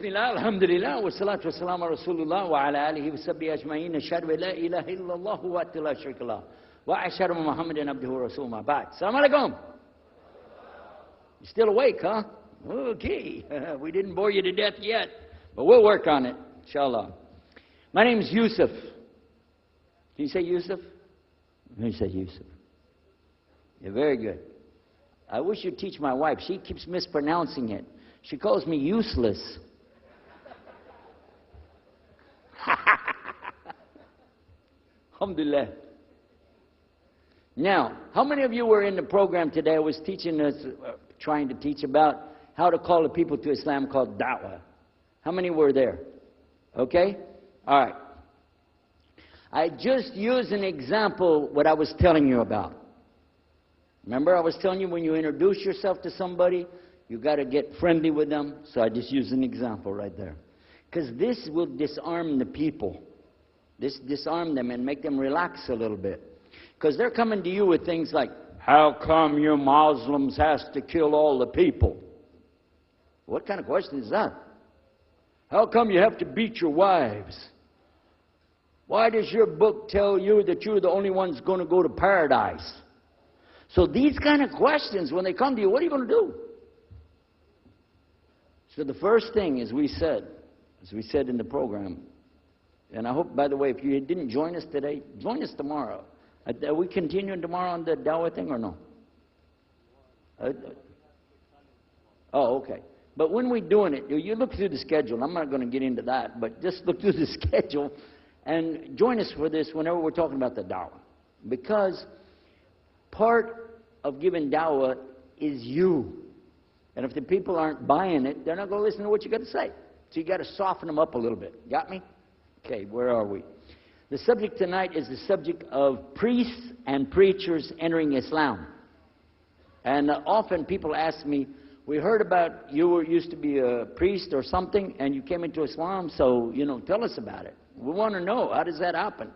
بسم الله الحمد لله والصلاة والسلام على رسول الله وعلى آله وصحبه أجمعين أشهد أن لا إله إلا الله وحده لا شريك له وأشهد أن محمدا عبده ورسوله ما بعد. Assalamu alaikum. You still awake, huh? Okay. We didn't bore you to death yet, but we'll work on it, inshallah. My name is Yusuf. Can you say Yusuf? You say Yusuf. You're very good. I wish you'd teach my wife. She keeps mispronouncing it. She calls me useless. Alhamdulillah. Now, how many of you were in the program today? I was teaching us, trying to teach about how to call the people to Islam called da'wah. How many were there? Okay? All right. I just used an example what I was telling you about. Remember I was telling you when you introduce yourself to somebody, you got to get friendly with them. So I just used an example right there. Because this will disarm the people. This disarm them and make them relax a little bit. Because they're coming to you with things like, how come you Muslims has to kill all the people? What kind of question is that? How come you have to beat your wives? Why does your book tell you that you're the only ones going to go to paradise? So these kind of questions, when they come to you, what are you going to do? So the first thing, as we said in the program, and I hope, by the way, if you didn't join us today, join us tomorrow. Are we continuing tomorrow on the Dawah thing or no? Oh, okay. But when we're doing it, you look through the schedule. I'm not going to get into that, but just look through the schedule and join us for this whenever we're talking about the Dawah. Because part of giving Dawah is you. And if the people aren't buying it, they're not going to listen to what you got to say. So you got to soften them up a little bit. Got me? Okay, where are we? The subject tonight is the subject of priests and preachers entering Islam. And often people ask me, we heard about you used to be a priest or something, and you came into Islam, so, tell us about it. We want to know, how does that happen?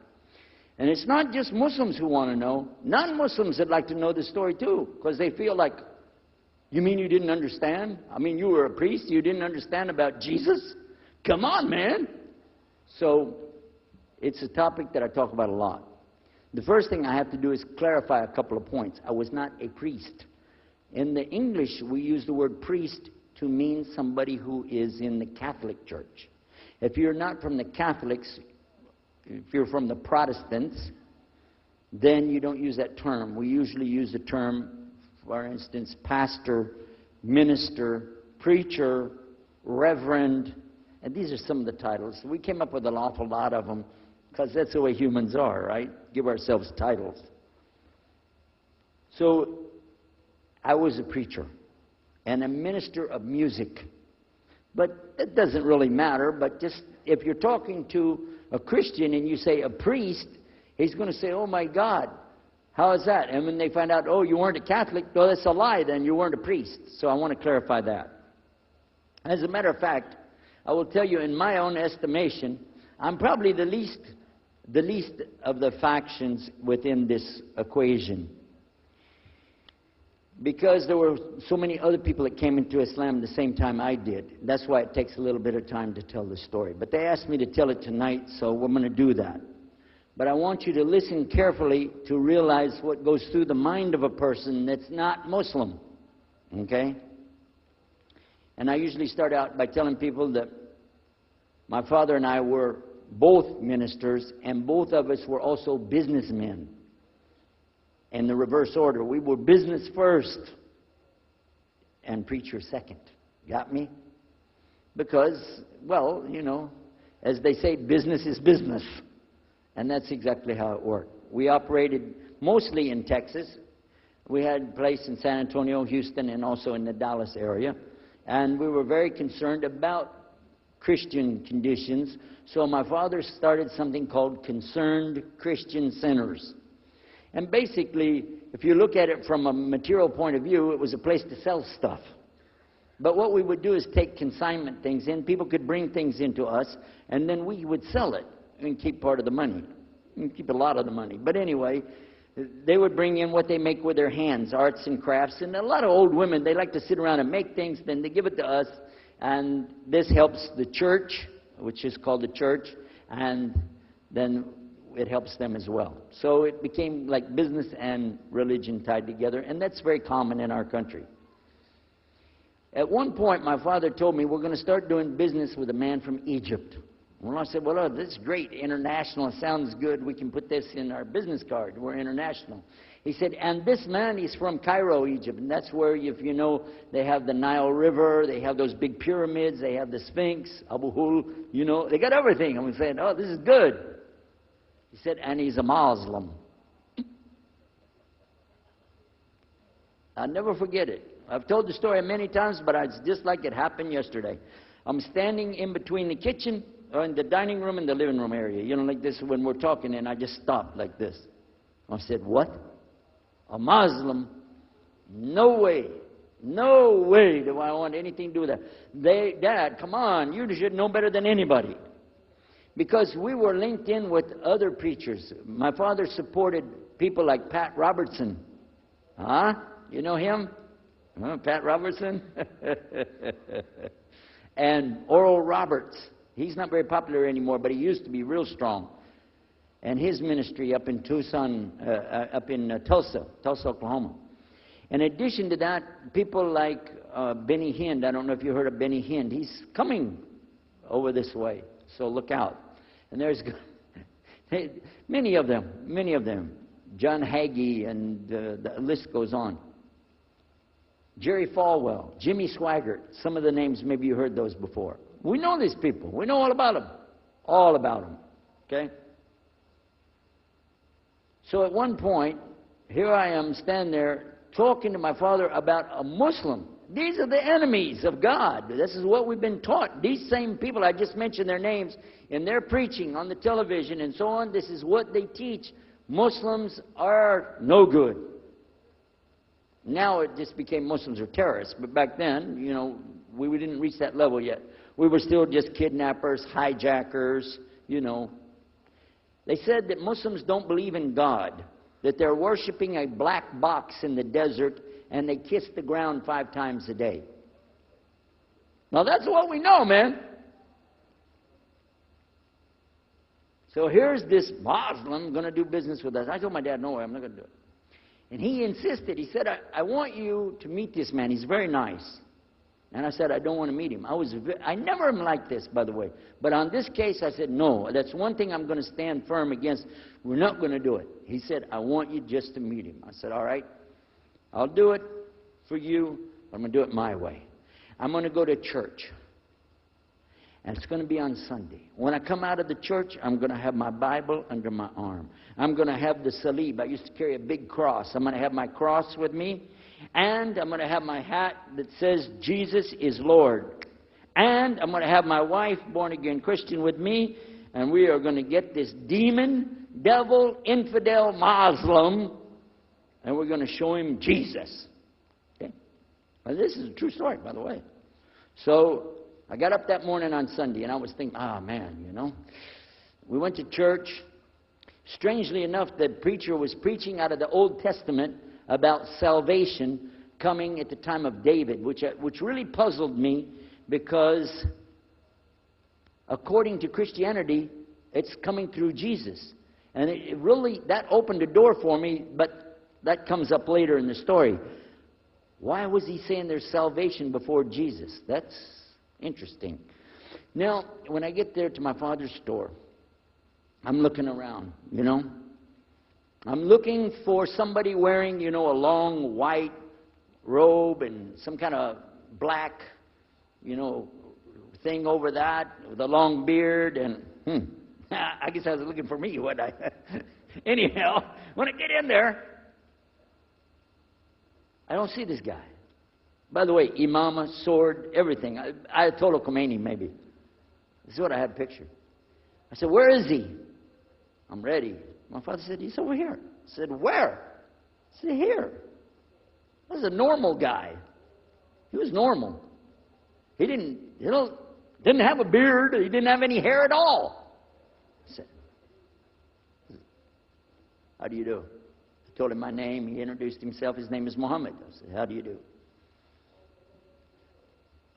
And it's not just Muslims who want to know. Non-Muslims would like to know the story too, because they feel like, you mean you didn't understand? I mean, you were a priest, you didn't understand about Jesus? Come on, man. So, it's a topic that I talk about a lot. The first thing I have to do is clarify a couple of points. I was not a priest. In the English, we use the word priest to mean somebody who is in the Catholic Church. If you're not from the Catholics, if you're from the Protestants, then you don't use that term. We usually use the term, for instance, pastor, minister, preacher, reverend, and these are some of the titles. We came up with an awful lot of them because that's the way humans are, right? Give ourselves titles. So I was a preacher and a minister of music. But it doesn't really matter, but just if you're talking to a Christian and you say a priest, he's going to say, oh my God, how is that? And when they find out, oh, you weren't a Catholic, well, that's a lie, then you weren't a priest. So I want to clarify that. As a matter of fact, I will tell you, in my own estimation, I'm probably the least of the factions within this equation. Because there were so many other people that came into Islam the same time I did. That's why it takes a little bit of time to tell the story. But they asked me to tell it tonight, so we're going to do that. But I want you to listen carefully to realize what goes through the mind of a person that's not Muslim. Okay? And I usually start out by telling people that my father and I were both ministers, and both of us were also businessmen. In the reverse order. We were business first and preacher second. Got me? Because, well, as they say, business is business. And that's exactly how it worked. We operated mostly in Texas. We had a place in San Antonio, Houston, and also in the Dallas area. And we were very concerned about Christian conditions. So my father started something called Concerned Christian Centers. And basically, if you look at it from a material point of view, it was a place to sell stuff. But what we would do is take consignment things in. People could bring things into us, and then we would sell it and keep part of the money. And keep a lot of the money. But anyway, they would bring in what they make with their hands, arts and crafts. And a lot of old women, they like to sit around and make things, then they give it to us, And this helps the church, which is called the church, and then it helps them as well. So it became like business and religion tied together, and that's very common in our country. At one point, my father told me, we're going to start doing business with a man from Egypt. Well, I said, well, oh, this is great. International sounds good. We can put this in our business card. We're international. He said, and this man is from Cairo, Egypt. And that's where, if you know, they have the Nile River. They have those big pyramids. They have the Sphinx, Abu Hul. You know, they got everything. And we said, oh, this is good. He said, and he's a Muslim. I'll never forget it. I've told the story many times, but it's just like it happened yesterday. I'm standing in between the kitchen, or in the dining room and the living room area. You know, like this when we're talking, and I just stopped like this. I said, what? A Muslim? No way. No way do I want anything to do with that. Dad, come on, you should know better than anybody. Because we were linked in with other preachers. My father supported people like Pat Robertson. Huh? You know him? Huh, Pat Robertson? And Oral Roberts. He's not very popular anymore, but he used to be real strong. And his ministry up in Tulsa, Oklahoma. In addition to that, people like Benny Hinn. I don't know if you heard of Benny Hinn. He's coming over this way, so look out. And there's many of them. John Hagee, and the list goes on. Jerry Falwell, Jimmy Swaggart, some of the names, maybe you heard those before. We know these people. We know all about them. All about them. Okay? So at one point, here I am standing there talking to my father about a Muslim. These are the enemies of God. This is what we've been taught. These same people, I just mentioned their names, in their preaching on the television and so on, this is what they teach. Muslims are no good. Now it just became Muslims are terrorists. But back then, you know, we didn't reach that level yet. We were still just kidnappers, hijackers, you know. They said that Muslims don't believe in God, that they're worshiping a black box in the desert, and they kiss the ground 5 times a day. Now that's what we know, man. So here's this Muslim going to do business with us. I told my dad, no way, I'm not going to do it. And he insisted. He said, I want you to meet this man. He's very nice. And I said, I don't want to meet him. I never am like this, by the way. But on this case, I said, no. That's one thing I'm going to stand firm against. We're not going to do it. He said, I want you just to meet him. I said, all right. I'll do it for you. I'm going to do it my way. I'm going to go to church. And it's going to be on Sunday. When I come out of the church, I'm going to have my Bible under my arm. I'm going to have the salib. I used to carry a big cross. I'm going to have my cross with me. And I'm going to have my hat that says, Jesus is Lord. And I'm going to have my wife, born-again Christian, with me. And we are going to get this demon, devil, infidel, Muslim, and we're going to show him Jesus. Okay? Well, this is a true story, by the way. So I got up that morning on Sunday, and I was thinking, man, you know. We went to church. Strangely enough, the preacher was preaching out of the Old Testament about salvation coming at the time of David, which really puzzled me because according to Christianity, it's coming through Jesus. And it really, that opened a door for me, but that comes up later in the story. Why was he saying there's salvation before Jesus? That's interesting. Now, when I get there to my father's store, I'm looking around, you know. I'm looking for somebody wearing, you know, a long white robe and some kind of black, you know, thing over that with a long beard. And I guess I was looking for me, wasn't I? Anyhow, when I get in there, I don't see this guy. By the way, imama, sword, everything. Ayatollah Khomeini, maybe. This is what I had pictured. I said, where is he? I'm ready. My father said, he's over here. I said, where? I said, here. This is a normal guy. He was normal. He didn't have a beard. He didn't have any hair at all. I said, how do you do? I told him my name. He introduced himself. His name is Muhammad. I said, how do you do?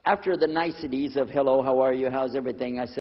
after the niceties of hello, how are you, how's everything, I said,